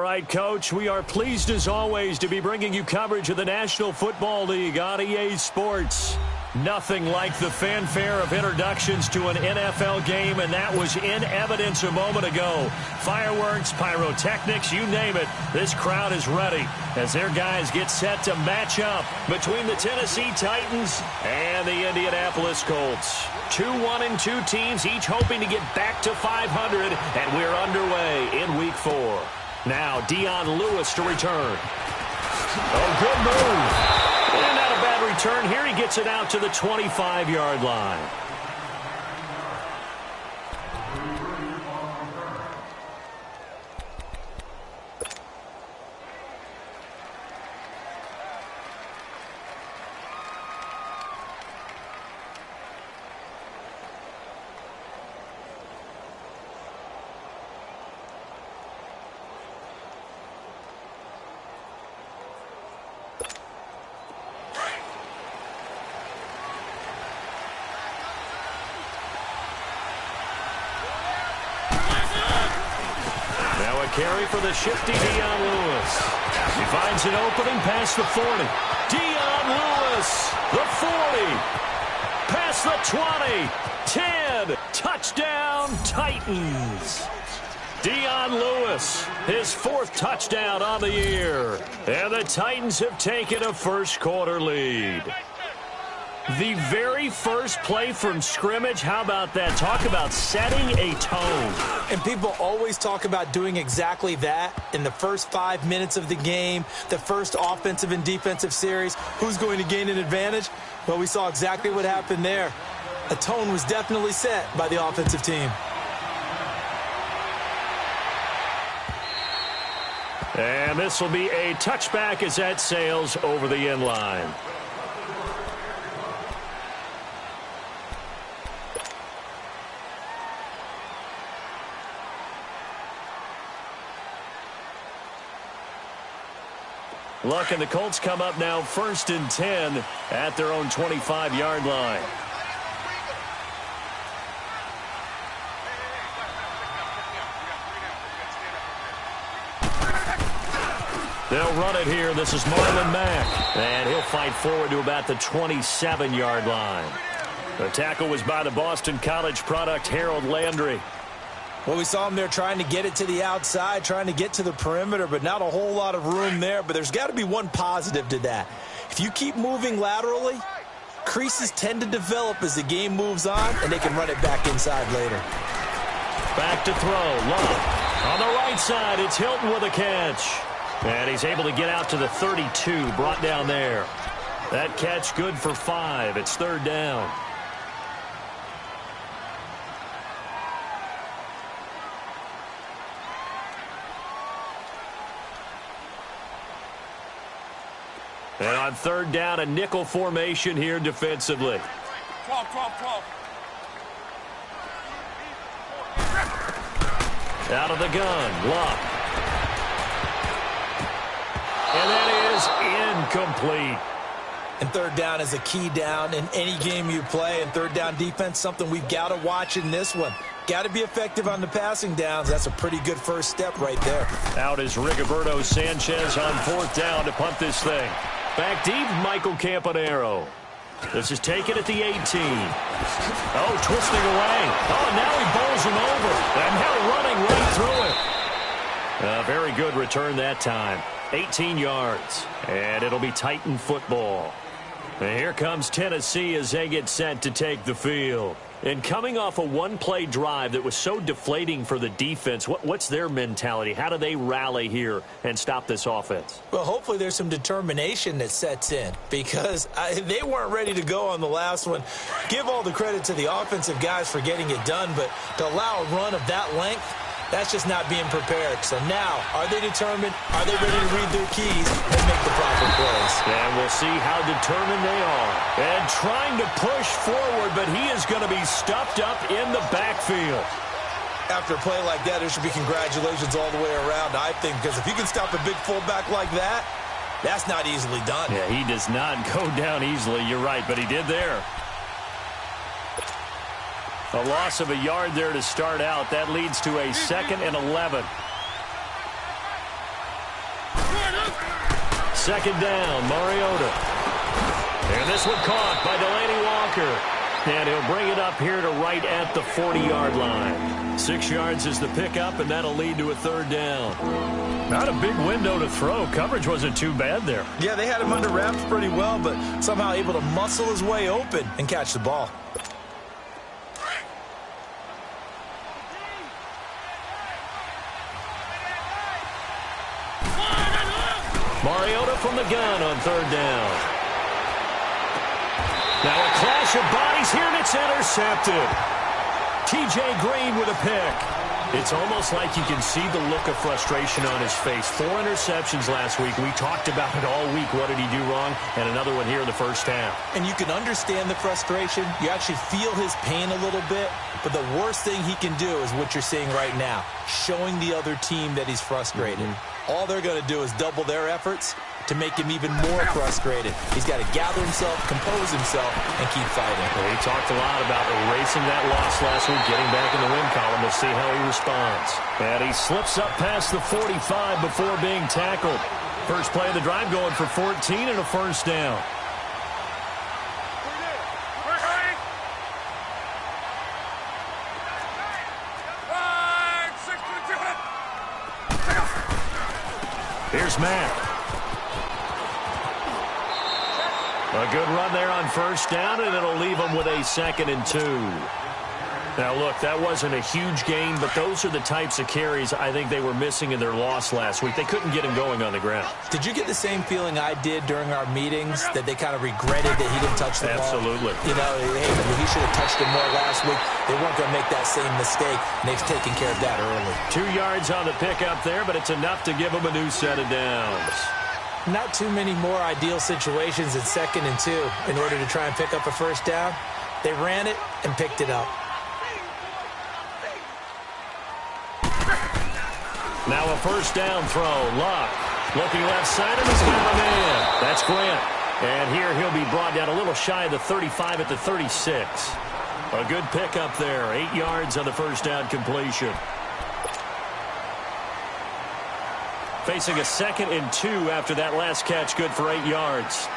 right, Coach, we are pleased as always to be bringing you coverage of the National Football League on EA Sports. Nothing like the fanfare of introductions to an NFL game, and that was in evidence a moment ago. Fireworks, pyrotechnics, you name it, this crowd is ready as their guys get set to match up between the Tennessee Titans and the Indianapolis Colts. 2-1-2 teams, each hoping to get back to 500, and we're underway in Week 4. Now, Dion Lewis to return. Oh, good move. And not a bad return here. He gets it out to the 25-yard line. Carry for the shifty Dion Lewis. He finds an opening past the 40. Dion Lewis, the 40. Past the 20. 10. Touchdown, Titans. Dion Lewis, his 4th touchdown on the year. And the Titans have taken a first-quarter lead. The very first play from scrimmage, how about that? Talk about setting a tone. And people always talk about doing exactly that in the first 5 minutes of the game, the first offensive and defensive series. Who's going to gain an advantage? Well, we saw exactly what happened there. A tone was definitely set by the offensive team. And this will be a touchback as that sails over the end line. Luck and the Colts come up now 1st and 10 at their own 25-yard line. They'll run it here. This is Marlon Mack. And he'll fight forward to about the 27-yard line. The tackle was by the Boston College product, Harold Landry. Well, we saw him there trying to get it to the outside, trying to get to the perimeter, but not a whole lot of room there. But there's got to be one positive to that. If you keep moving laterally, creases tend to develop as the game moves on, and they can run it back inside later. Back to throw. Love. On the right side, it's Hilton with a catch. And he's able to get out to the 32, brought down there. That catch good for 5. It's 3rd down. And on 3rd down, a nickel formation here defensively. 12. Out of the gun, Luck. And that is incomplete. And 3rd down is a key down in any game you play. And 3rd down defense, something we've got to watch in this one. Got to be effective on the passing downs. That's a pretty good first step right there. Out is Rigoberto Sanchez on 4th down to punt this thing. Back deep, Michael Campanaro. This is taken at the 18. Oh, twisting away. Oh, now he bowls him over. And now running right through it. A very good return that time. 18 yards. And it'll be Titan football. And here comes Tennessee as they get set to take the field. And coming off a one-play drive that was so deflating for the defense, what's their mentality? How do they rally here and stop this offense? Well, hopefully there's some determination that sets in because they weren't ready to go on the last one. Give all the credit to the offensive guys for getting it done, but to allow a run of that length, that's just not being prepared. So now, are they determined? Are they ready to read their keys and make the proper plays? And we'll see how determined they are. And trying to push forward, but he is going to be stuffed up in the backfield. After a play like that, there should be congratulations all the way around, I think, because if you can stop a big fullback like that, that's not easily done. Yeah, he does not go down easily. You're right, but he did there. A loss of a yard there to start out. That leads to a 2nd and 11. second down, Mariota. And this one caught by Delaney Walker. And he'll bring it up here to right at the 40-yard line. 6 yards is the pickup, and that'll lead to a third down. Not a big window to throw. Coverage wasn't too bad there. Yeah, they had him under wraps pretty well, but somehow able to muscle his way open and catch the ball. Mariota from the gun on third down. Now a clash of bodies here, and it's intercepted. T.J. Green with a pick. It's almost like you can see the look of frustration on his face. 4 interceptions last week. We talked about it all week. What did he do wrong? And another one here in the first half. And you can understand the frustration. You actually feel his pain a little bit. But the worst thing he can do is what you're seeing right now, showing the other team that he's frustrated. All they're going to do is double their efforts to make him even more frustrated. He's got to gather himself, compose himself, and keep fighting. Well, he talked a lot about erasing that loss last week, getting back in the win column. We'll see how he responds. And he slips up past the 45 before being tackled. First play of the drive going for 14 and a first down. Here's Mack. A good run there on first down, and it'll leave them with a 2nd and 2. Now, look, that wasn't a huge gain, but those are the types of carries I think they were missing in their loss last week. They couldn't get him going on the ground. Did you get the same feeling I did during our meetings, that they kind of regretted that he didn't touch the ball? Absolutely. You know, hey, he should have touched it more last week. They weren't going to make that same mistake, and they've taken care of that early. 2 yards on the pickup there, but it's enough to give them a new set of downs. Not too many more ideal situations at 2nd and 2 in order to try and pick up a first down. They ran it and picked it up. Now a first down throw. Luck looking left side of his man. That's Grant. And here he'll be brought down a little shy of the 35 at the 36. A good pickup there. 8 yards on the first down completion. Facing a 2nd and 2 after that last catch, good for 8 yards.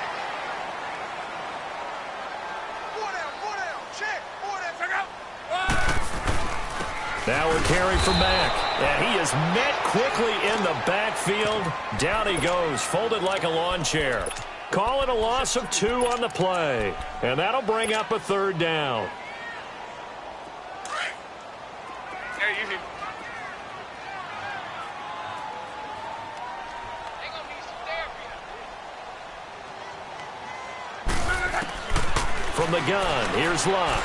Now a carry from Mack. And he is met quickly in the backfield. Down he goes, folded like a lawn chair. Call it a loss of 2 on the play. And that'll bring up a third down. From the gun, here's Luck.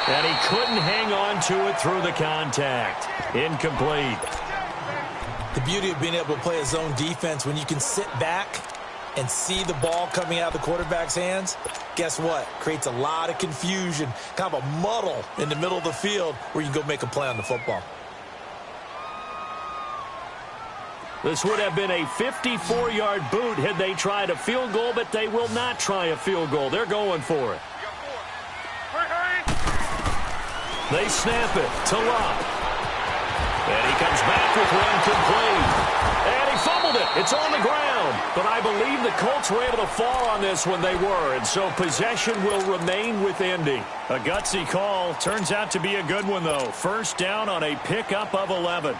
And he couldn't hang on to it through the contact. Incomplete. The beauty of being able to play a zone defense, when you can sit back and see the ball coming out of the quarterback's hands, guess what? Creates a lot of confusion, kind of a muddle in the middle of the field where you can go make a play on the football. This would have been a 54-yard boot had they tried a field goal, but they will not try a field goal. They're going for it. They snap it to Luck. And he comes back with one complete. And he fumbled it. It's on the ground. But I believe the Colts were able to fall on this when they were. And so possession will remain with Indy. A gutsy call. Turns out to be a good one, though. First down on a pickup of 11.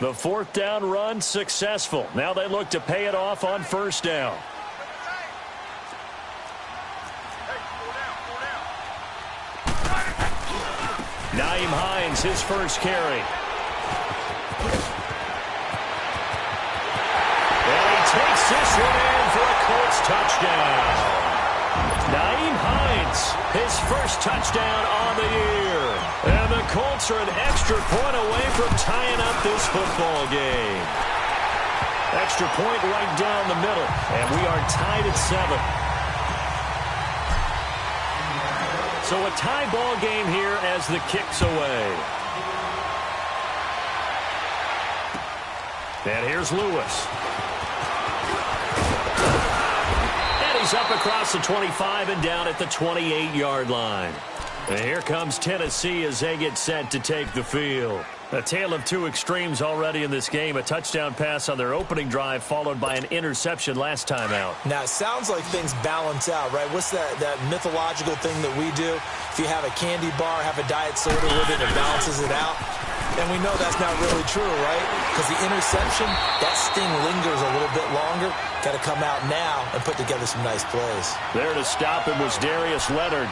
The fourth down run successful. Now they look to pay it off on first down. Nyheim Hines, his first carry. And he takes this one in for a Colts touchdown. Nyheim Hines, his first touchdown on the year. And the Colts are an extra point away from tying up this football game. Extra point right down the middle. And we are tied at 7. So a tie ball game here as the kick's away. And here's Lewis. And he is up across the 25 and down at the 28-yard line. And here comes Tennessee as they get set to take the field. A tale of two extremes already in this game. A touchdown pass on their opening drive followed by an interception last time out. Now, it sounds like things balance out, right? What's that mythological thing that we do? If you have a candy bar, have a diet soda with it, it balances it out. And we know that's not really true, right? Because the interception, that sting lingers a little bit longer. Got to come out now and put together some nice plays. There to stop him was Darius Leonard.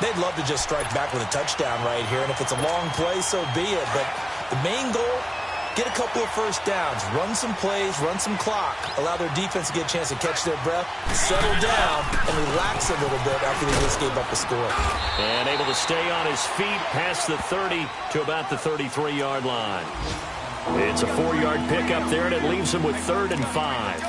They'd love to just strike back with a touchdown right here. And if it's a long play, so be it. But the main goal, get a couple of first downs, run some plays, run some clock, allow their defense to get a chance to catch their breath, settle down, and relax a little bit after they just gave up a score. And able to stay on his feet past the 30 to about the 33-yard line. It's a 4-yard pickup there, and it leaves him with 3rd and 5.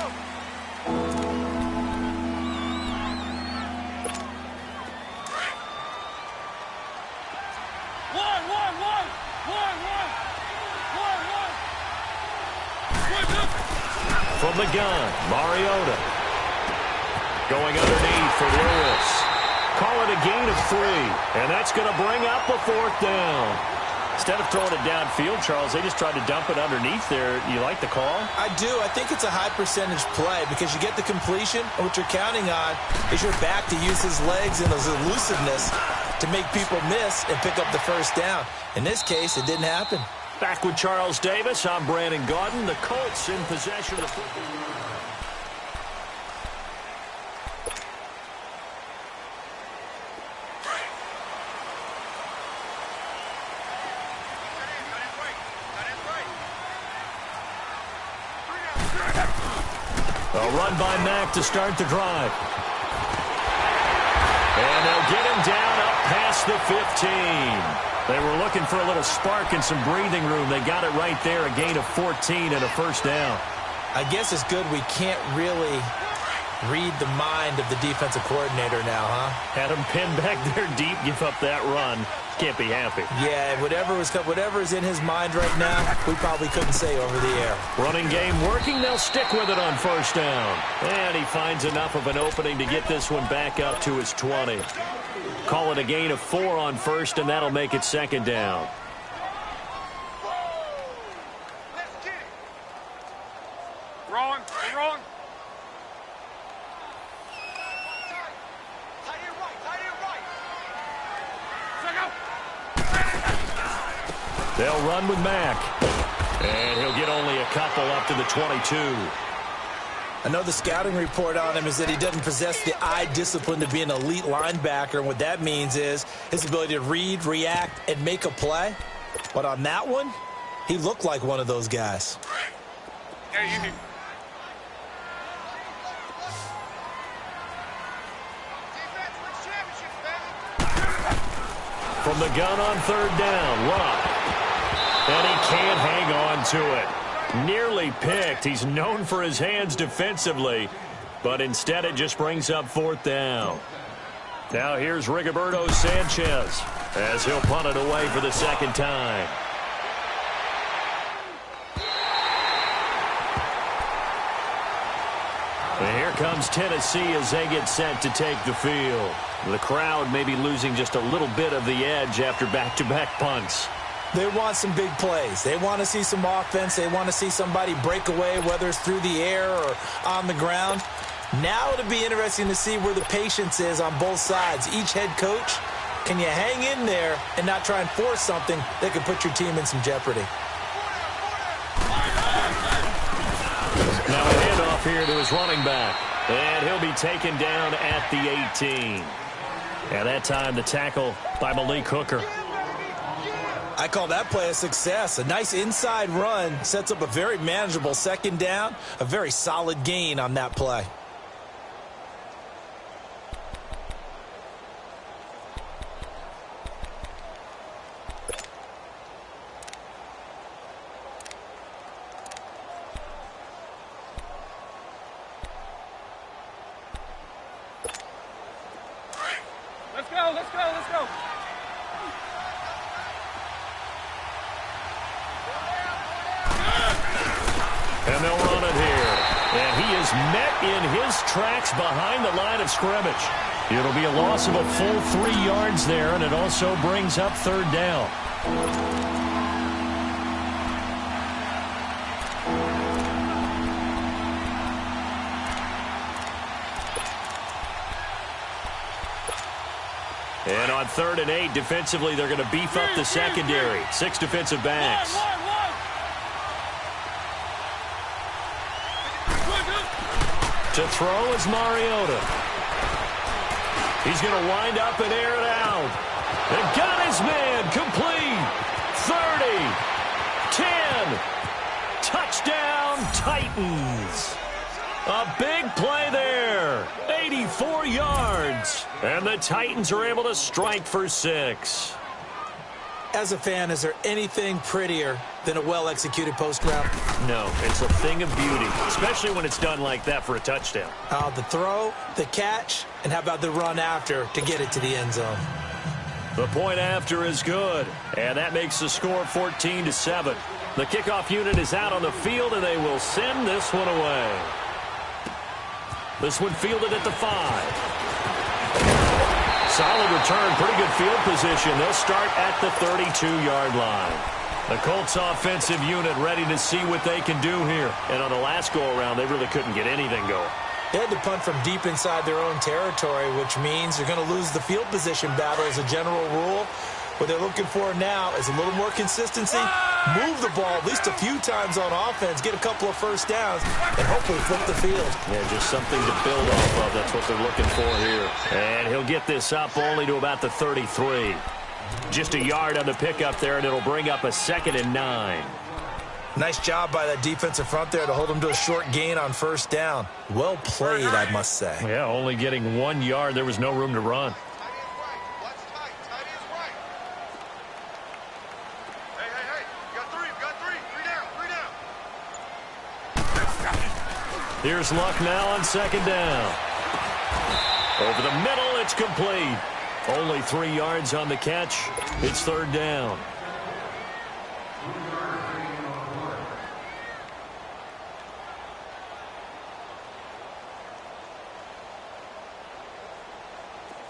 From the gun, Mariota. Going underneath for Lewis. Call it a gain of 3. And that's going to bring up a 4th down. Instead of throwing it downfield, Charles, they just tried to dump it underneath there. You like the call? I do. I think it's a high percentage play because you get the completion, and what you're counting on is your back to use his legs and his elusiveness to make people miss and pick up the first down. In this case, it didn't happen. Back with Charles Davis, I'm Brandon Gaudin. The Colts in possession of the football. A run by Mack to start the drive. And they'll get him down up past the 15. They were looking for a little spark and some breathing room. They got it right there, a gain of 14 and a first down. I guess it's good we can't really read the mind of the defensive coordinator now, huh? Had him pinned back there deep, give up that run. Can't be happy. Yeah, whatever is in his mind right now, we probably couldn't say over the air. Running game working, they'll stick with it on first down. And he finds enough of an opening to get this one back up to his 20. Call it a gain of 4 on first, and that'll make it 2nd down. Wrong. They'll run with Mack. And he'll get only a couple up to the 22. I know the scouting report on him is that he doesn't possess the eye discipline to be an elite linebacker. And what that means is his ability to read, react, and make a play. But on that one, he looked like one of those guys. From the gun on 3rd down, Luck. And he can't hang on to it. Nearly picked. He's known for his hands defensively, but instead it just brings up 4th down. Now here's Rigoberto Sanchez as he'll punt it away for the 2nd time. And here comes Tennessee as they get set to take the field. The crowd may be losing just a little bit of the edge after back-to-back punts. They want some big plays. They want to see some offense. They want to see somebody break away, whether it's through the air or on the ground. Now it'll be interesting to see where the patience is on both sides. Each head coach, can you hang in there and not try and force something that could put your team in some jeopardy? Now a handoff here to his running back. And he'll be taken down at the 18. And that time the tackle by Malik Hooker. I call that play a success. A nice inside run sets up a very manageable 2nd down. A very solid gain on that play. Let's go. And they'll run it here. And he is met in his tracks behind the line of scrimmage. It'll be a loss of a full 3 yards there, and it also brings up third down. And on 3rd and 8, defensively, they're going to beef up the secondary. 6 defensive backs. To throw is Mariota. He's going to wind up and air it out. And got his man complete. 30. 10. Touchdown, Titans. A big play there. 84 yards. And the Titans are able to strike for 6. As a fan, is there anything prettier than a well-executed post route? No, it's a thing of beauty, especially when it's done like that for a touchdown. The throw, the catch, and how about the run after to get it to the end zone? The point after is good, and that makes the score 14-7. The kickoff unit is out on the field, and they will send this one away. This one fielded at the 5. Solid return, pretty good field position. They'll start at the 32-yard line. The Colts offensive unit ready to see what they can do here. And on the last go-around, they really couldn't get anything going. They had to punt from deep inside their own territory, which means they're going to lose the field position battle as a general rule. What they're looking for now is a little more consistency, move the ball at least a few times on offense, get a couple of first downs, and hopefully flip the field. Yeah, just something to build off of. That's what they're looking for here. And he'll get this up only to about the 33. Just a yard on the pickup there, and it'll bring up a 2nd and 9. Nice job by that defensive front there to hold them to a short gain on first down. Well played, I must say. Yeah, only getting 1 yard. There was no room to run. Here's Luck now on 2nd down. Over the middle, it's complete. Only 3 yards on the catch. It's 3rd down.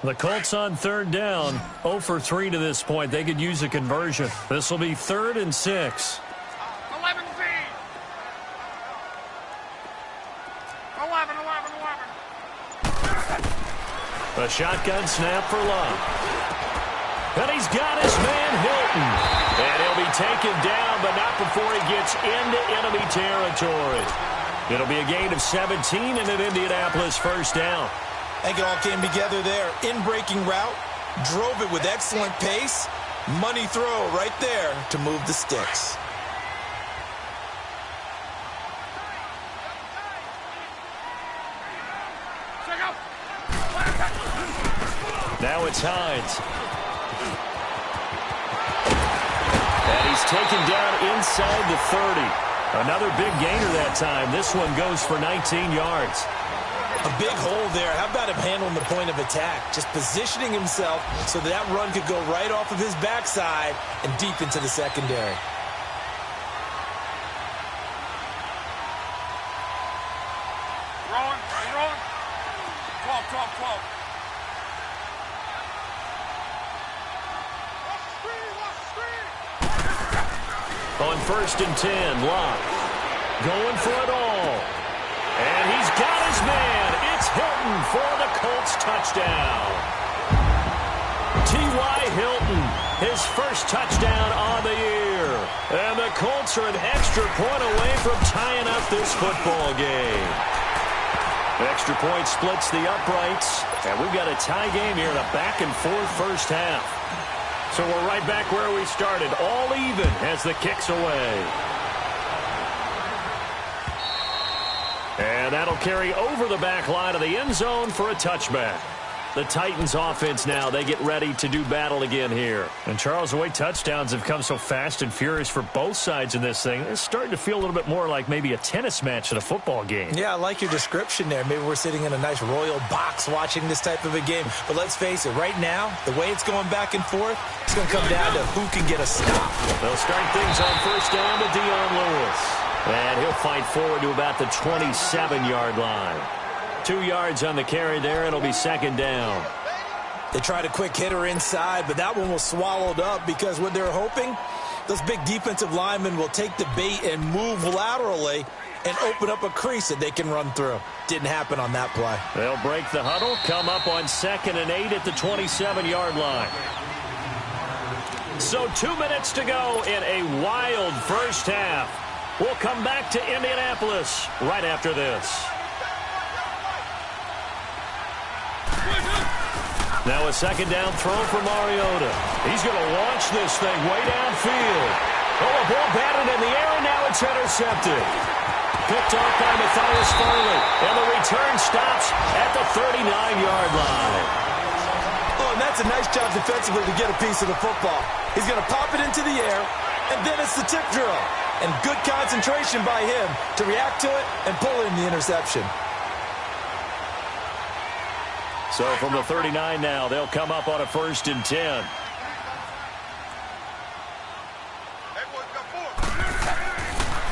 The Colts on 3rd down, 0 for 3 to this point. They could use a conversion. This will be 3rd and 6. 11 feet. 11. A shotgun snap for Luck. And he's got his man Hilton. And he'll be taken down, but not before he gets into enemy territory. It'll be a gain of 17 and an Indianapolis 1st down. I think it all came together there. In-breaking route, drove it with excellent pace. Money throw right there to move the sticks. Now it's Hines. And he's taken down inside the 30. Another big gainer that time. This one goes for 19 yards. A big hole there. How about him handling the point of attack? Just positioning himself so that run could go right off of his backside and deep into the secondary. Rolling. 12. On 1st and 10, Locke going for it all. And he's got his man. It's Hilton for the Colts touchdown. T.Y. Hilton, his first touchdown on the year. And the Colts are an extra point away from tying up this football game. Extra point splits the uprights. And we've got a tie game here in a back-and-forth first half. So we're right back where we started, all even as the kick's away. And that'll carry over the back line of the end zone for a touchback. The Titans offense now, they get ready to do battle again here. And Charles, the way touchdowns have come so fast and furious for both sides in this thing, it's starting to feel a little bit more like maybe a tennis match than a football game. Yeah, I like your description there. Maybe we're sitting in a nice royal box watching this type of a game. But let's face it, right now, the way it's going back and forth, it's going to come down to who can get a stop. They'll start things on 1st down with Dion Lewis. And he'll fight forward to about the 27-yard line. 2 yards on the carry there. It'll be second down. They tried a quick hitter inside, but that one was swallowed up because what they're hoping, those big defensive linemen will take the bait and move laterally and open up a crease that they can run through. Didn't happen on that play. They'll break the huddle, come up on 2nd and 8 at the 27-yard line. So 2 minutes to go in a wild first half. We'll come back to Indianapolis right after this. Now a second down throw for Mariota. He's going to launch this thing way downfield. Oh, a ball batted in the air, and now it's intercepted. Picked off by Matthias Farley, and the return stops at the 39-yard line. Oh, and that's a nice job defensively to get a piece of the football. He's going to pop it into the air, and then it's the tip drill. And good concentration by him to react to it and pull in the interception. So from the 39 now, they'll come up on a 1st and 10.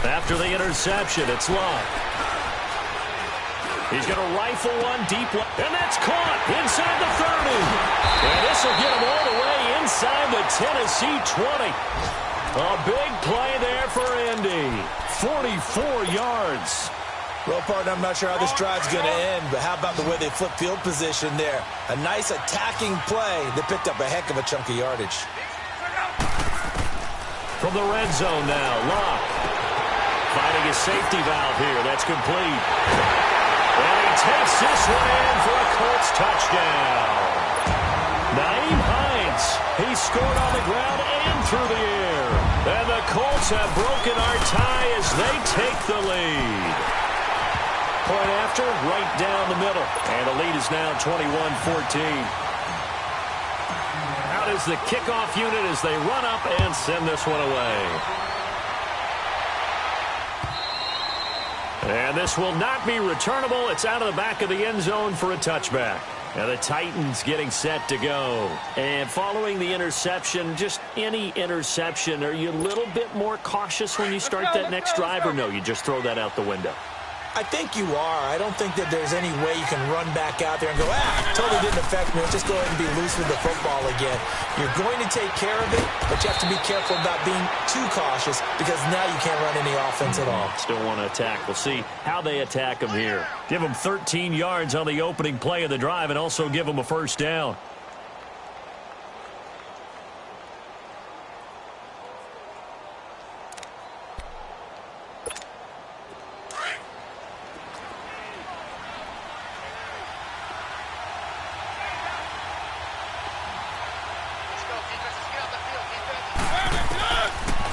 After the interception, it's Locke. He's going to rifle one deep, and that's caught inside the 30. And this will get him all the way inside the Tennessee 20. A big play there for Indy. 44 yards. Well, partner, I'm not sure how this drive's going to end, but how about the way they flip field position there? A nice attacking play that picked up a heck of a chunk of yardage. From the red zone now, Locke finding his safety valve here. That's complete. And he takes this one in for a Colts touchdown. Nyheim Hines, he scored on the ground and through the air. And the Colts have broken our tie as they take the lead. Point after, right down the middle. And the lead is now 21-14. Out is the kickoff unit as they run up and send this one away. And this will not be returnable. It's out of the back of the end zone for a touchback. Now the Titans getting set to go. And following the interception, just any interception, are you a little bit more cautious when you start that next drive, or no, you just throw that out the window? I think you are. I don't think that there's any way you can run back out there and go, totally didn't affect me. Let's just go ahead and be loose with the football again. You're going to take care of it, but you have to be careful about being too cautious because now you can't run any offense at all. Still want to attack. We'll see how they attack them here. Give them 13 yards on the opening play of the drive and also give them a first down.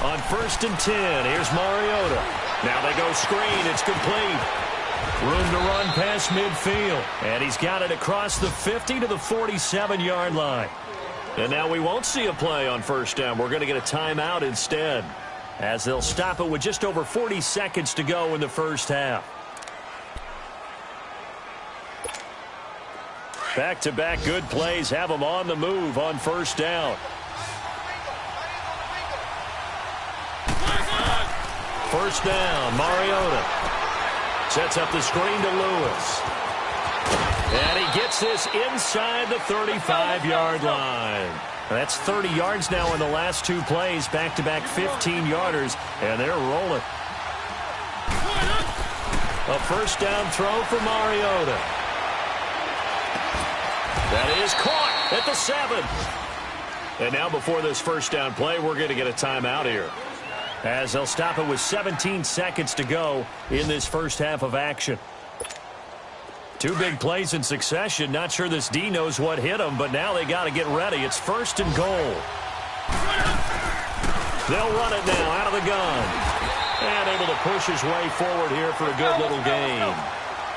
On 1st and 10, here's Mariota. Now they go screen. It's complete. Room to run past midfield. And he's got it across the 50 to the 47-yard line. And now we won't see a play on 1st down. We're going to get a timeout instead, as they'll stop it with just over 40 seconds to go in the first half. Back-to-back good plays have them on the move on 1st down. 1st down, Mariota sets up the screen to Lewis. And he gets this inside the 35-yard line. That's 30 yards now in the last 2 plays, back-to-back 15-yarders, and they're rolling. A 1st down throw for Mariota. That is caught at the 7. And now before this 1st down play, we're going to get a timeout here, as they'll stop it with 17 seconds to go in this first half of action. 2 big plays in succession. Not sure this D knows what hit them, but now they got to get ready. It's 1st and goal. They'll run it now out of the gun. And able to push his way forward here for a good little gain.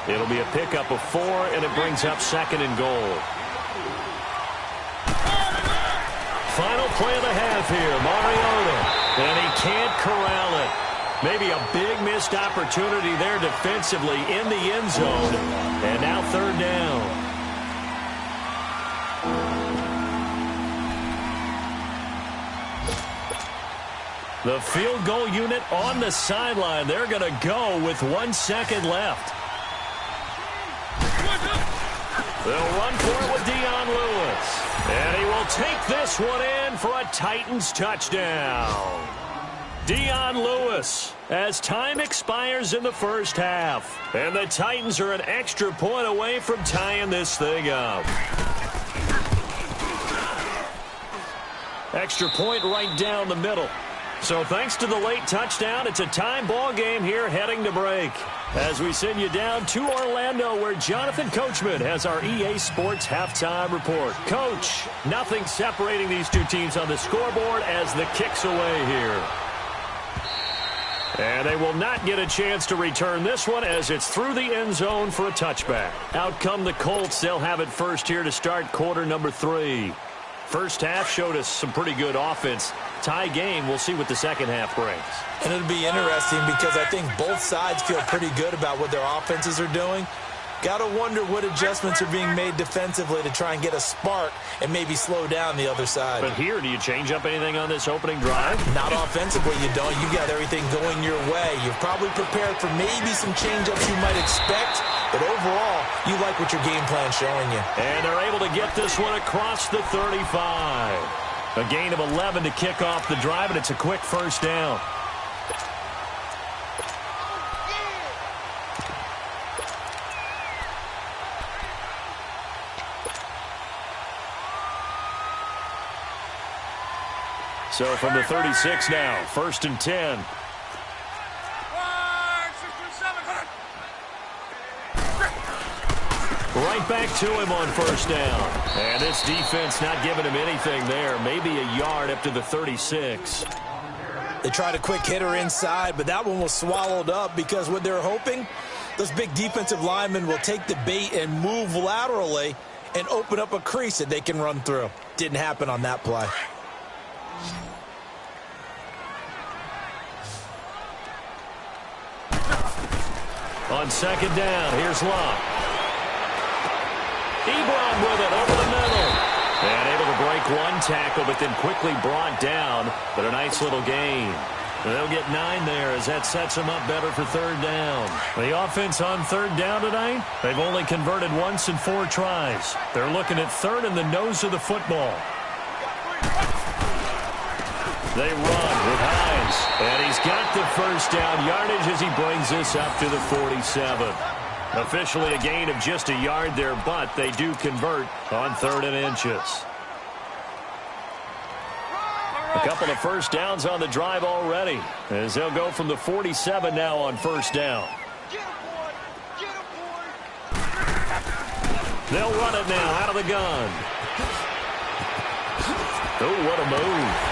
It'll be a pickup of 4, and it brings up 2nd and goal. Final play of the half here, Mariota. And he can't corral it. Maybe a big missed opportunity there defensively in the end zone. And now 3rd down. The field goal unit on the sideline. They're going to go with 1 second left. They'll run for it with Dion Lewis. And he will take this one in for a Titans touchdown. Dion Lewis, as time expires in the first half. And the Titans are an extra point away from tying this thing up. Extra point right down the middle. So thanks to the late touchdown, it's a time ball game here heading to break. As we send you down to Orlando, where Jonathan Coachman has our EA Sports halftime report. Coach, nothing separating these two teams on the scoreboard as the kick's away here. And they will not get a chance to return this one as it's through the end zone for a touchback. Out come the Colts. They'll have it first here to start quarter number 3. First half showed us some pretty good offense. Tie game, we'll see what the second half brings. And it'll be interesting because I think both sides feel pretty good about what their offenses are doing. Got to wonder what adjustments are being made defensively to try and get a spark and maybe slow down the other side. But here, do you change up anything on this opening drive? Not offensively, you don't. You got everything going your way. You've probably prepared for maybe some change-ups you might expect, but overall, you like what your game plan's showing you. And they're able to get this one across the 35. A gain of 11 to kick off the drive, and it's a quick first down. So from the 36 now, 1st and 10. Right back to him on first down. And this defense not giving him anything there. Maybe a yard up to the 36. They tried a quick hitter inside, but that one was swallowed up because what they're hoping, those big defensive linemen will take the bait and move laterally and open up a crease that they can run through. Didn't happen on that play. On second down, here's Locke. Ebron with it over the middle. And able to break one tackle, but then quickly brought down. But a nice little gain. They'll get 9 there as that sets them up better for third down. The offense on third down tonight, they've only converted once in 4 tries. They're looking at third in the nose of the football. They run with Hines, and he's got the first down yardage as he brings this up to the 47. Officially a gain of just a yard there, but they do convert on 3rd and inches. A couple of first downs on the drive already, as they'll go from the 47 now on first down. They'll run it now out of the gun. Oh, what a move.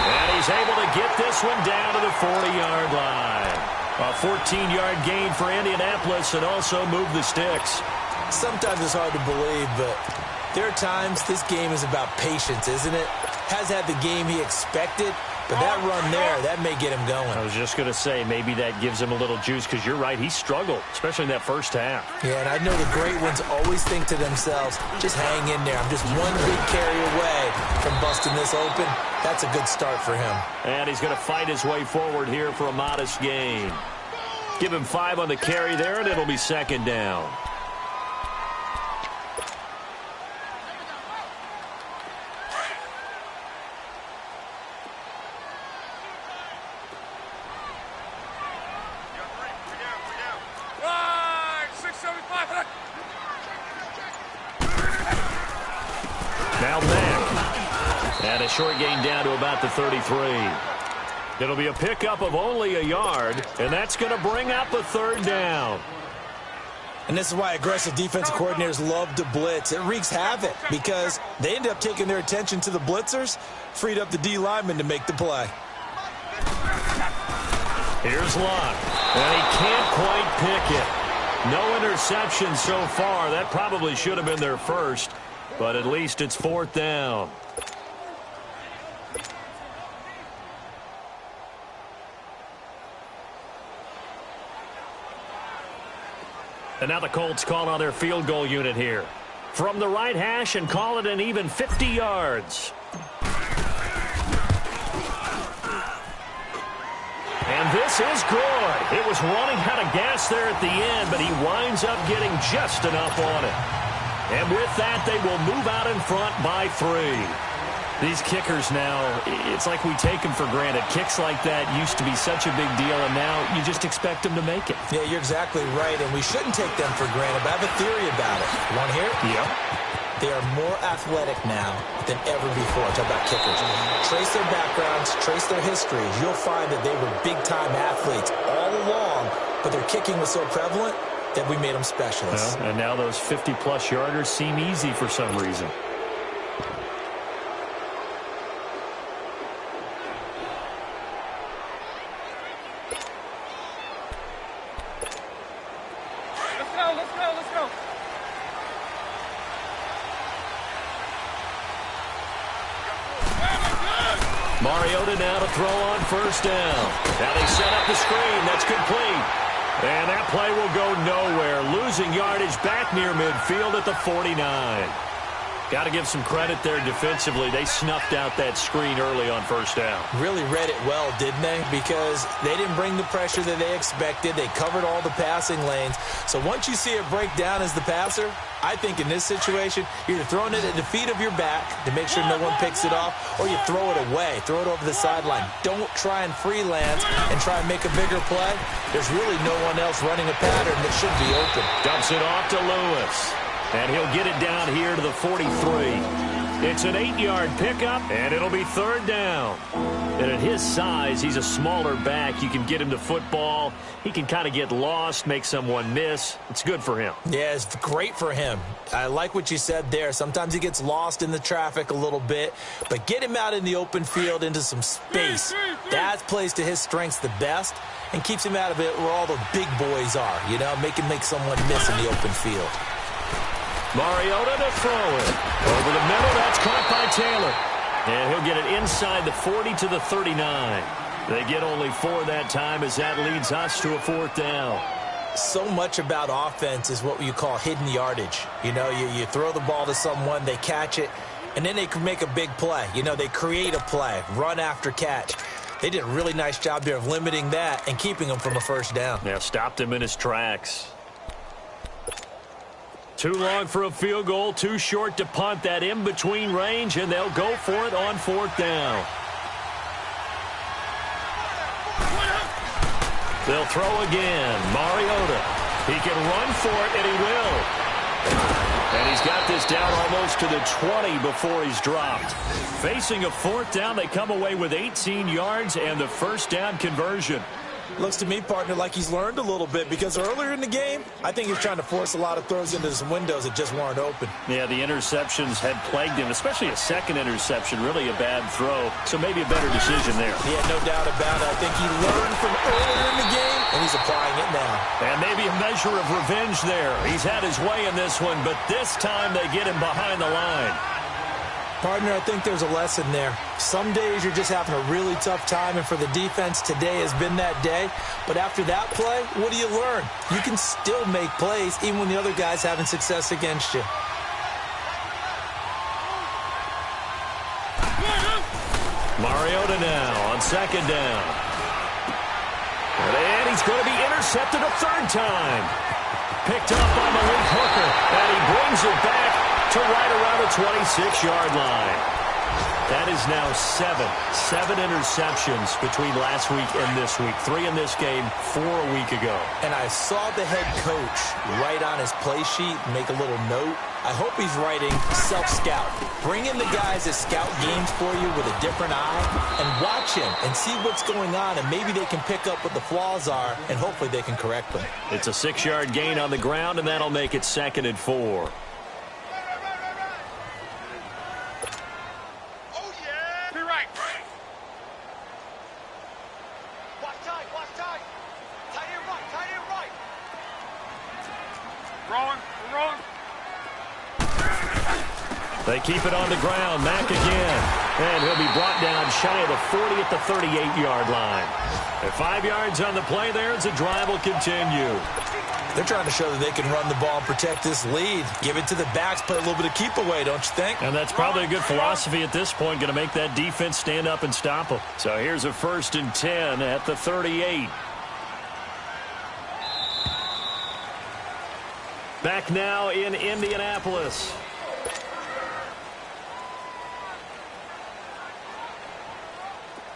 And he's able to get this one down to the 40-yard line. A 14-yard gain for Indianapolis and also move the sticks. Sometimes it's hard to believe, but there are times this game is about patience, isn't it? Has had the game he expected, but that run there, that may get him going. I was just going to say, maybe that gives him a little juice, because you're right, he struggled, especially in that first half. Yeah, and I know the great ones always think to themselves, just hang in there. I'm just one big carry away from busting this open. That's a good start for him. And he's going to fight his way forward here for a modest gain. Give him 5 on the carry there, and it'll be second down. Now back. And a short gain down to about the 33. It'll be a pickup of only a yard, and that's going to bring up a third down. And this is why aggressive defensive coordinators love to blitz. It wreaks havoc because they end up taking their attention to the blitzers, freed up the D lineman to make the play. Here's Locke, and he can't quite pick it. No interception so far. That probably should have been their first, but at least it's 4th down. And now the Colts call on their field goal unit here. From the right hash and call it an even 50 yards. And this is good. It was running out of gas there at the end, but he winds up getting just enough on it. And with that, they will move out in front by 3. These kickers now, it's like we take them for granted. Kicks like that used to be such a big deal, and now you just expect them to make it. Yeah, you're exactly right, and we shouldn't take them for granted, but I have a theory about it. You want to hear it? Yep. They are more athletic now than ever before. Talk about kickers. Trace their backgrounds, trace their histories. You'll find that they were big-time athletes all along, but their kicking was so prevalent that we made them specialists. Well, and now those 50-plus yarders seem easy for some reason. Let's go. Mariota now to throw on first down. Now they set up the screen. That's complete. And that play will go nowhere. Losing yardage back near midfield at the 49. Got to give some credit there defensively. They snuffed out that screen early on first down. Really read it well, didn't they? Because they didn't bring the pressure that they expected. They covered all the passing lanes. So once you see it break down as the passer, I think in this situation, you're either throwing it at the feet of your back to make sure no one picks it off, or you throw it away. Throw it over the sideline. Don't try and freelance and try and make a bigger play. There's really no one else running a pattern that should be open. Dumps it off to Lewis. And he'll get it down here to the 43. It's an 8-yard pickup, and it'll be third down. And at his size, he's a smaller back. You can get him to football. He can kind of get lost, make someone miss. It's good for him. Yeah, it's great for him. I like what you said there. Sometimes he gets lost in the traffic a little bit, but get him out in the open field into some space. That plays to his strengths the best and keeps him out of it where all the big boys are, you know, make someone miss in the open field. Mariota to throw it. Over the middle, that's caught by Taylor. And he'll get it inside the 40 to the 39. They get only 4 that time as that leads us to a 4th down. So much about offense is what you call hidden yardage. You know, you throw the ball to someone, they catch it, and then they can make a big play. You know, they create a play, run after catch. They did a really nice job there of limiting that and keeping him from a first down. Yeah, stopped him in his tracks. Too long for a field goal, too short to punt. That in-between range, and they'll go for it on 4th down. They'll throw again. Mariota. He can run for it, and he will. And he's got this down almost to the 20 before he's dropped. Facing a 4th down, they come away with 18 yards and the first down conversion. Looks to me, partner, like he's learned a little bit because earlier in the game, I think he's trying to force a lot of throws into some windows that just weren't open. Yeah, the interceptions had plagued him, especially a second interception, really a bad throw. So maybe a better decision there. Yeah, no doubt about it. I think he learned from earlier in the game, and he's applying it now. And maybe a measure of revenge there. He's had his way in this one, but this time they get him behind the line. Partner, I think there's a lesson there. Some days you're just having a really tough time, and for the defense, today has been that day. But after that play, what do you learn? You can still make plays even when the other guy's having success against you. Mariota now on 2nd down. And he's going to be intercepted a 3rd time. Picked up by Malik Hooker, and he brings it back to right around the 26-yard line. That is now 7 interceptions between last week and this week. 3 in this game, 4 a week ago. And I saw the head coach write on his play sheet, make a little note. I hope he's writing self-scout. Bring in the guys that scout games for you with a different eye and watch him and see what's going on, and maybe they can pick up what the flaws are, and hopefully they can correct them. It's a 6-yard gain on the ground, and that'll make it 2nd and 4. They keep it on the ground. Mack again. And he'll be brought down shy of the 40 at the 38-yard line. And 5 yards on the play there as the drive will continue. They're trying to show that they can run the ball and protect this lead. Give it to the backs, play a little bit of keep away, don't you think? And that's probably a good philosophy at this point, going to make that defense stand up and stop them. So here's a 1st and 10 at the 38. Back now in Indianapolis.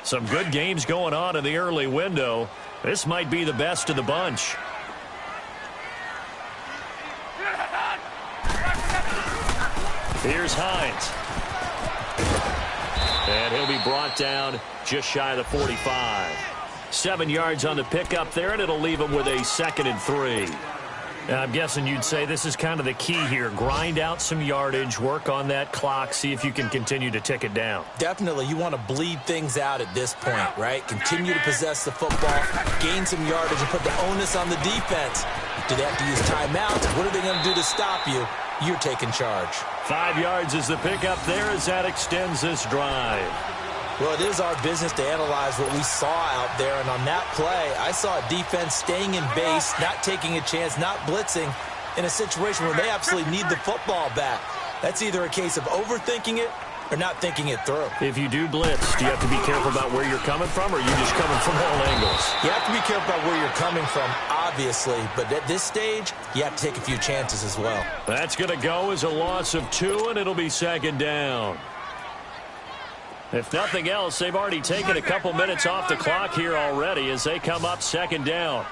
Some good games going on in the early window. This might be the best of the bunch. Here's Hines. And he'll be brought down just shy of the 45. 7 yards on the pickup there, and it'll leave him with a 2nd and 3. Now, I'm guessing you'd say this is kind of the key here. Grind out some yardage, work on that clock, see if you can continue to tick it down. Definitely. You want to bleed things out at this point, right? Continue to possess the football, gain some yardage, and put the onus on the defense. Do they have to use timeouts? What are they going to do to stop you? You're taking charge. 5 yards is the pickup there as that extends this drive. Well, it is our business to analyze what we saw out there, and on that play, I saw a defense staying in base, not taking a chance, not blitzing, in a situation where they absolutely need the football back. That's either a case of overthinking it or not thinking it through. If you do blitz, do you have to be careful about where you're coming from, or are you just coming from all angles? You have to be careful about where you're coming from, obviously, but at this stage, you have to take a few chances as well. That's going to go as a loss of 2, and it'll be 2nd down. If nothing else, they've already taken a couple minutes off the clock here already as they come up 2nd down.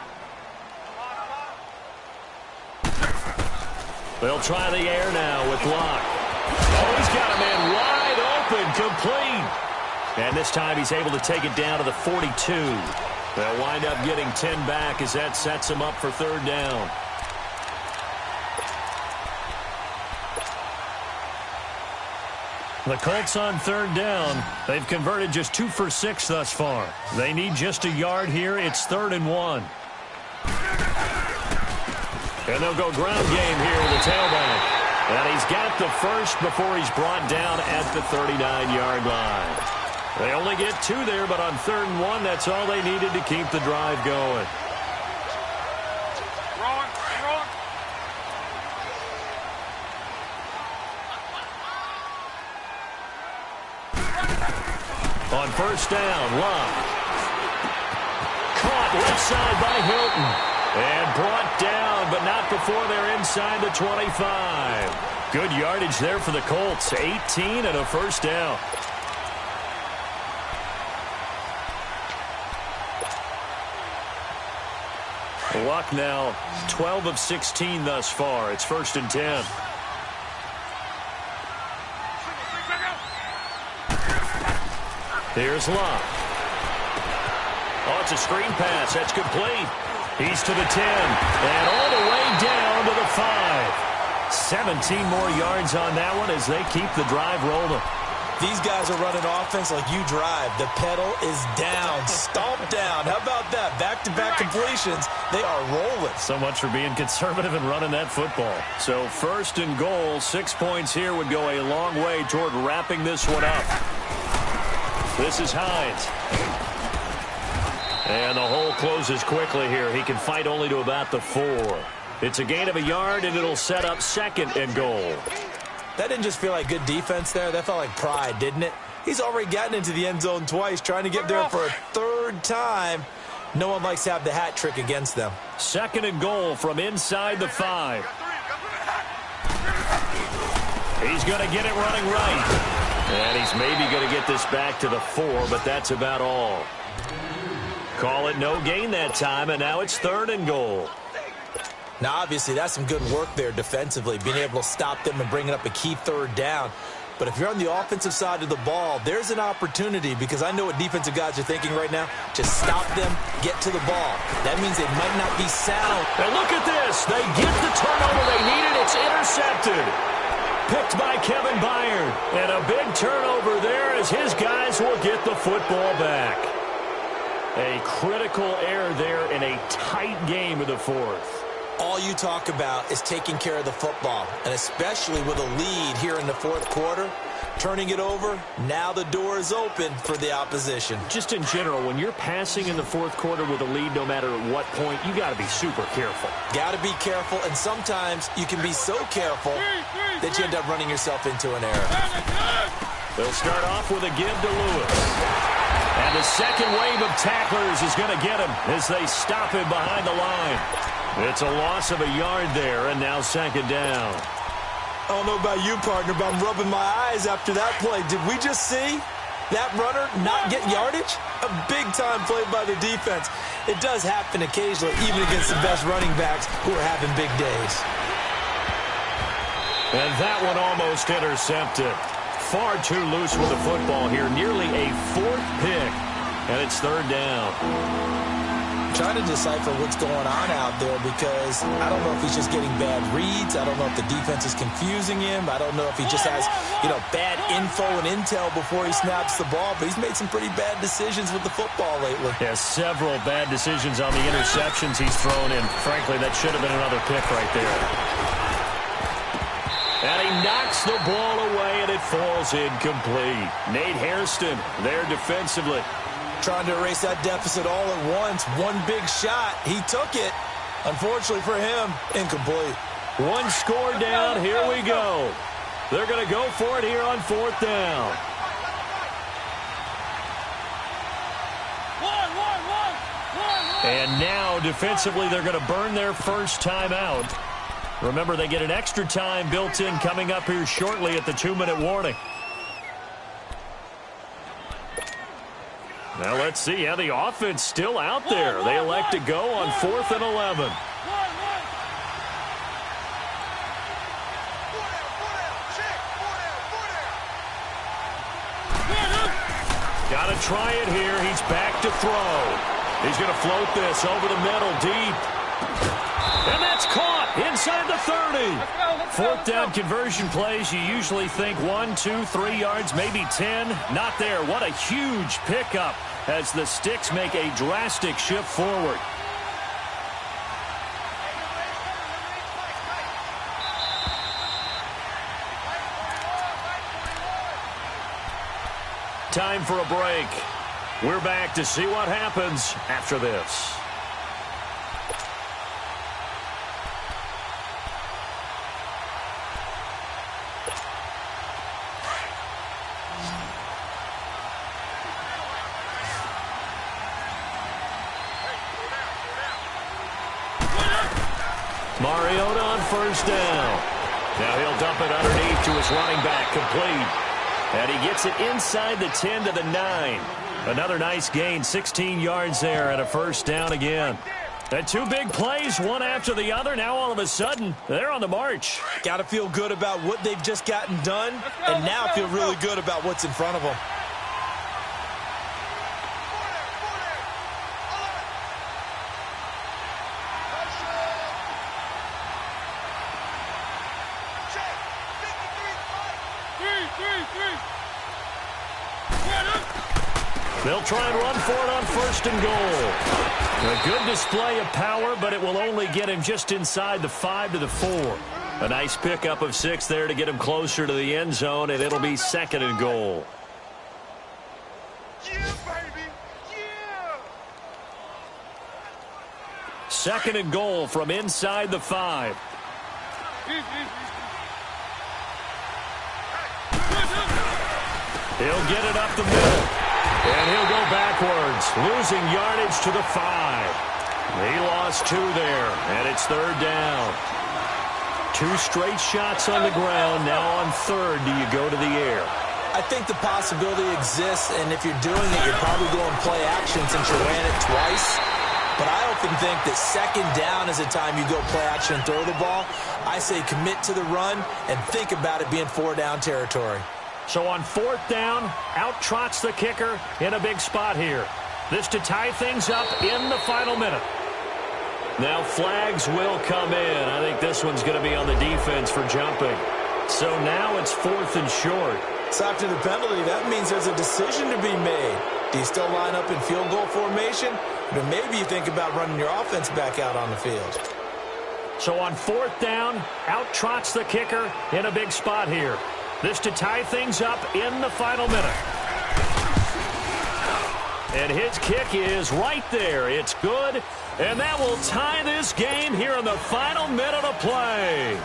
They'll try the air now with Locke. Oh, he's got a man wide open, complete. And this time he's able to take it down to the 42. They'll wind up getting 10 back as that sets him up for 3rd down. The Colts on 3rd down. They've converted just 2 for 6 thus far. They need just a yard here. It's 3rd and 1. And they'll go ground game here with the tailback. And he's got the first before he's brought down at the 39-yard line. They only get 2 there, but on 3rd and 1, that's all they needed to keep the drive going. On 1st down, Love. Caught left side by Hilton. And brought down, but not before they're inside the 25. Good yardage there for the Colts. 18 and a 1st down. Luck now 12 of 16 thus far. It's 1st and 10. Here's Love. Oh, it's a screen pass. That's complete. He's to the 10. And all the way down to the 5. 17 more yards on that one as they keep the drive rolling. These guys are running offense like you drive. The pedal is down. Stomp down. How about that? Back-to-back completions. They are rolling. So much for being conservative and running that football. So 1st and goal. 6 points here would go a long way toward wrapping this one up. This is Hines. And the hole closes quickly here. He can fight only to about the 4. It's a gain of a yard, and it'll set up 2nd and goal. That didn't just feel like good defense there. That felt like pride, didn't it? He's already gotten into the end zone twice, trying to get there for a 3rd time. No one likes to have the hat trick against them. 2nd and goal from inside the 5. He's going to get it running right. And he's maybe going to get this back to the 4, but that's about all. Call it no gain that time, and now it's 3rd and goal. Now, obviously, that's some good work there defensively, being able to stop them and bringing up a key 3rd down. But if you're on the offensive side of the ball, there's an opportunity, because I know what defensive guys are thinking right now. Just stop them, get to the ball. That means they might not be sound. And look at this. They get the turnover they needed. It's intercepted. Picked by Kevin Byard. And a big turnover there as his guys will get the football back. A critical error there in a tight game of the 4th. All you talk about is taking care of the football, and especially with a lead here in the 4th quarter, turning it over, now the door is open for the opposition. Just in general, when you're passing in the 4th quarter with a lead, no matter at what point, you got to be super careful. Got to be careful, and sometimes you can be so careful that you end up running yourself into an error. They'll start off with a give to Lewis. And the second wave of tacklers is going to get him as they stop him behind the line. It's a loss of a yard there, and now second down. I don't know about you, partner, but I'm rubbing my eyes after that play. Did we just see that runner not get yardage? A big-time play by the defense. It does happen occasionally, even against the best running backs who are having big days. And that one almost intercepted. Far too loose with the football here. Nearly a fourth pick, and it's third down. I'm trying to decipher what's going on out there because I don't know if he's just getting bad reads. I don't know if the defense is confusing him. I don't know if he just has, bad info and intel before he snaps the ball. But he's made some pretty bad decisions with the football lately. Yeah, several bad decisions on the interceptions he's thrown in. Frankly, that should have been another pick right there. And he knocks the ball away, and it falls incomplete. Nate Hairston there defensively. Trying to erase that deficit all at once. One big shot. He took it. Unfortunately for him, incomplete. One score down. Here we go. They're going to go for it here on fourth down. And now, defensively, they're going to burn their first time out. Remember, they get an extra time built in coming up here shortly at the 2-minute warning. Now let's see how the offense still out there. They elect to go on 4th and 11. Got to try it here. He's back to throw. He's going to float this over the middle deep. And that's caught inside the 30. Fourth down conversion plays, you usually think 1, 2, 3 yards, maybe 10. Not there. What a huge pickup as the Sticks make a drastic shift forward. Time for a break. We're back to see what happens after this. Mariota on first down. Now he'll dump it underneath to his running back, complete. And he gets it inside the 10 to the 9. Another nice gain, 16 yards there and a first down again. And two big plays, one after the other. Now all of a sudden, they're on the march. Got to feel good about what they've just gotten done, and now feel really good about what's in front of them. They'll try and run for it on 1st and goal. A good display of power, but it will only get him just inside the 5 to the 4. A nice pickup of 6 there to get him closer to the end zone, and it'll be 2nd and goal. Yeah, baby. Yeah. 2nd and goal from inside the 5. He'll get it up the middle. And he'll go backwards, losing yardage to the 5. He lost 2 there, and it's 3rd down. 2 straight shots on the ground. Now on 3rd, do you go to the air? I think the possibility exists, and if you're doing it, you're probably going play action since you ran it twice. But I often think that 2nd down is the time you go play action and throw the ball. I say commit to the run and think about it being 4-down territory. So on 4th down, out trots the kicker in a big spot here. This to tie things up in the final minute. Now flags will come in. I think this one's going to be on the defense for jumping. So now it's 4th and short. So after the penalty, that means there's a decision to be made. Do you still line up in field goal formation? Or maybe you think about running your offense back out on the field. So on 4th down, out trots the kicker in a big spot here. This to tie things up in the final minute. And his kick is right there. It's good. And that will tie this game here in the final minute of play.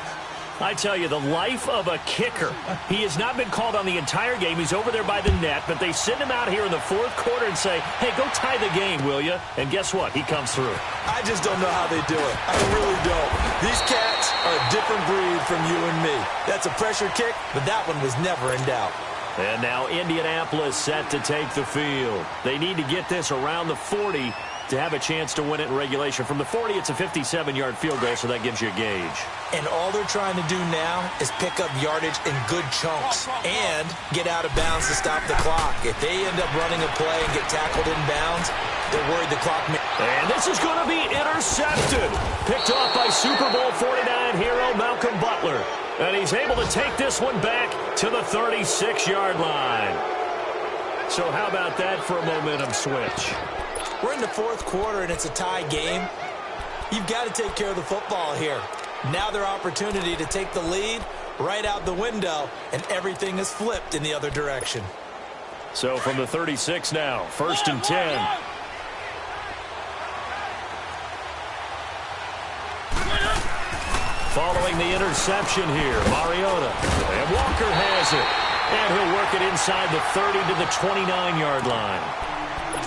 I tell you, the life of a kicker. He has not been called on the entire game. He's over there by the net, but they send him out here in the fourth quarter and say, hey, go tie the game, will you? And guess what? He comes through. I just don't know how they do it. I really don't. These cats are a different breed from you and me. That's a pressure kick, but that one was never in doubt. And now Indianapolis set to take the field. They need to get this around the 40 to have a chance to win it in regulation. From the 40, it's a 57-yard field goal, so that gives you a gauge. And all they're trying to do now is pick up yardage in good chunks and get out of bounds to stop the clock. If they end up running a play and get tackled in bounds, they're worried the clock may... And this is going to be intercepted. Picked off by Super Bowl 49 hero Malcolm Butler. And he's able to take this one back to the 36-yard line. So how about that for a momentum switch? We're in the fourth quarter, and it's a tie game. You've got to take care of the football here. Now their opportunity to take the lead right out the window, and everything is flipped in the other direction. So from the 36 now, 1st and 10. Following the interception here, Mariota. And Walker has it. And he'll work it inside the 30 to the 29-yard line.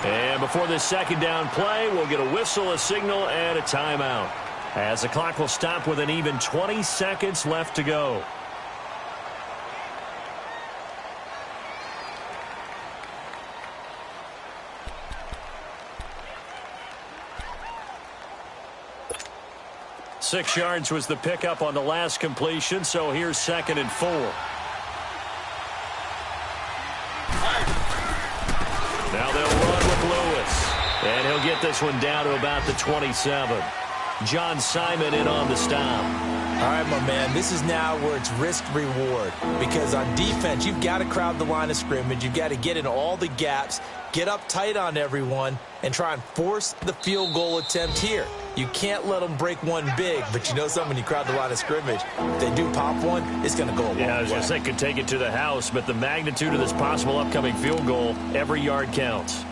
And before this second down play, we'll get a whistle, a signal, and a timeout, as the clock will stop with an even 20 seconds left to go. Six yards was the pickup on the last completion, so here's 2nd and 4. Now they'll run with Lewis. And he'll get this one down to about the 27. John Simon in on the stop. All right, my man, this is now where it's risk-reward. Because on defense, you've got to crowd the line of scrimmage. You've got to get in all the gaps, get up tight on everyone, and try and force the field goal attempt here. You can't let them break one big, but you know something, when you crowd the line of scrimmage, if they do pop one, it's going to go a long way. Yeah, I was going to say, could take it to the house, but the magnitude of this possible upcoming field goal, every yard counts.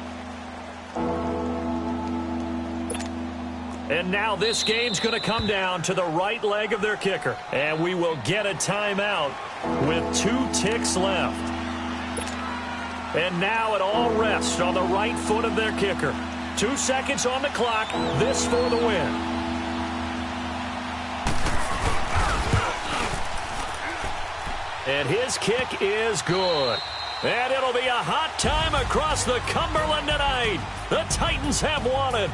And now this game's going to come down to the right leg of their kicker. And we will get a timeout with 2 ticks left. And now it all rests on the right foot of their kicker. 2 seconds on the clock. This for the win. And his kick is good. And it'll be a hot time across the Cumberland tonight. The Titans have won it.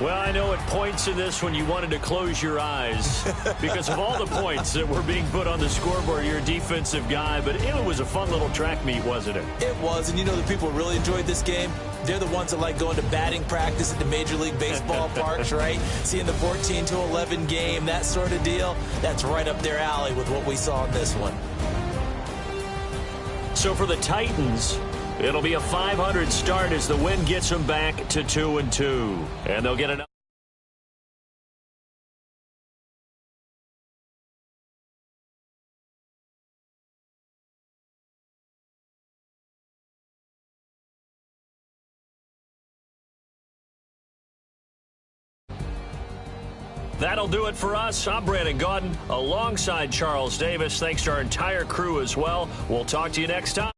Well, I know at points in this when you wanted to close your eyes because of all the points that were being put on the scoreboard. You're a defensive guy, but it was a fun little track meet, wasn't it? It was, and you know the people who really enjoyed this game? They're the ones that like going to batting practice at the Major League Baseball parks, right? Seeing the 14-11 game, that sort of deal, that's right up their alley with what we saw in this one. So for the Titans, it'll be a 500 start as the win gets them back to 2-2. And they'll get another. That'll do it for us. I'm Brandon Gaudin alongside Charles Davis. Thanks to our entire crew as well. We'll talk to you next time.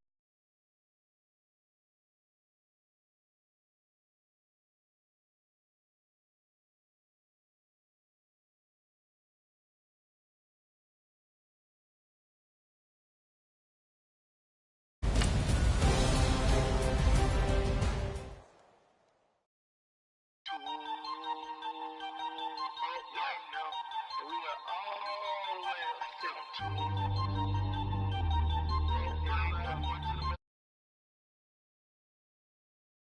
We are all the way